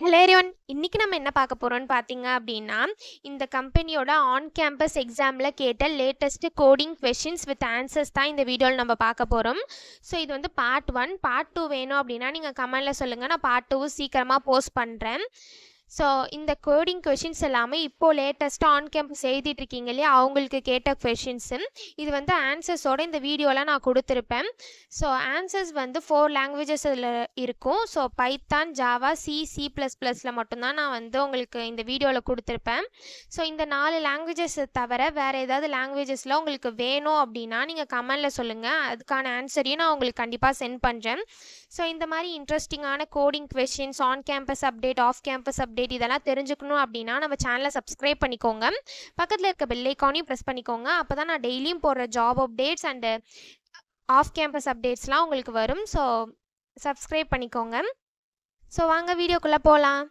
Hello everyone. இன்னைக்கு நம்ம என்ன பார்க்க போறோம்னு பார்த்தீங்க அப்படின்னா, இந்த கம்பெனியோட ஆன் கேம்பஸ் எக்ஸாமில் கேட்ட latest coding questions with answers தான் இந்த வீடியோவில் நம்ம பார்க்க போகிறோம். ஸோ இது வந்து பார்ட் 1. பார்ட் 2 வேணும் அப்படின்னா நீங்கள் கமெண்டில் சொல்லுங்கள். நான் பார்ட் 2 சீக்கிரமாக போஸ்ட் பண்ணுறேன். ஸோ இந்த கோடிங் கொஷின்ஸ் எல்லாமே இப்போது லேட்டஸ்ட்டாக ஆன் கேம்பஸ் எழுதிட்டு இருக்கீங்க இல்லையா, அவங்களுக்கு கேட்ட கொஷின்ஸு. இது வந்து ஆன்சர்ஸோட இந்த வீடியோவில் நான் கொடுத்துருப்பேன். ஸோ ஆன்சர்ஸ் வந்து 4 லாங்குவேஜஸ் இதில் இருக்கும். ஸோ பைத்தான், ஜாவா, சி++ல மட்டும்தான் நான் வந்து உங்களுக்கு இந்த வீடியோவில் கொடுத்துருப்பேன். ஸோ இந்த 4 லாங்குவேஜஸை தவிர வேறு ஏதாவது லாங்குவேஜஸில் உங்களுக்கு வேணும் அப்படின்னா நீங்கள் கமெண்டில் சொல்லுங்கள். அதுக்கான ஆன்சரையும் நான் உங்களுக்கு கண்டிப்பாக சென்ட் பண்ணுறேன். ஸோ இந்த மாதிரி இன்ட்ரெஸ்டிங்கான coding questions, on campus update, off campus update இதெல்லாம் தெரிஞ்சுக்கணும் அப்படின்னா நம்ம சேனலை சப்ஸ்கிரைப் பண்ணிக்கோங்க. பக்கத்தில் இருக்க பெல் ஐக்கானையும் ப்ரெஸ் பண்ணிக்கோங்க. அப்போ தான் நான் டெய்லியும் போடுற job updates and off campus அப்டேட்ஸ்லாம் உங்களுக்கு வரும். ஸோ சப்ஸ்கிரைப் பண்ணிக்கோங்க. ஸோ வாங்க வீடியோக்குள்ளே போகலாம்.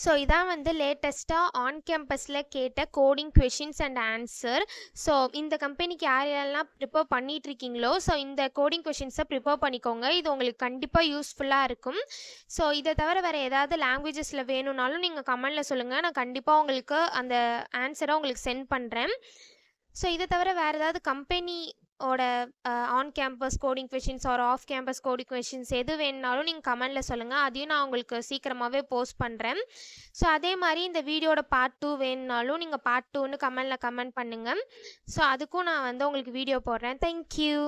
ஸோ இதான் வந்து லேட்டஸ்ட்டாக ஆன் கேம்பஸில் கேட்ட coding questions and answer. So இந்த கம்பெனிக்கு யார் யாரெல்லாம் ப்ரிப்பேர் பண்ணிகிட்ருக்கீங்களோ ஸோ இந்த கோடிங் கொஷின்ஸை ப்ரிப்பேர் பண்ணிக்கோங்க. இது உங்களுக்கு கண்டிப்பாக யூஸ்ஃபுல்லாக இருக்கும். ஸோ இதை தவிர வேறு ஏதாவது லாங்குவேஜஸில் வேணும்னாலும் நீங்கள் கமெண்டில் சொல்லுங்கள். நான் கண்டிப்பாக உங்களுக்கு அந்த ஆன்சரை உங்களுக்கு சென்ட் பண்ணுறேன். ஸோ இதை தவிர வேறு ஏதாவது கம்பெனியோட on campus coding questions or off campus coding questions எது வேணுனாலும் நீங்கள் கமெண்டில் சொல்லுங்கள். அதையும் நான் உங்களுக்கு சீக்கிரமாகவே போஸ்ட் பண்ணுறேன். ஸோ அதே மாதிரி இந்த வீடியோட பார்ட் 2 வேணுனாலும் நீங்கள் பார்ட் 2ன்னு கமெண்டில் கமெண்ட் பண்ணுங்கள். ஸோ அதுக்கும் நான் வந்து உங்களுக்கு வீடியோ போடுறேன். தேங்க்யூ.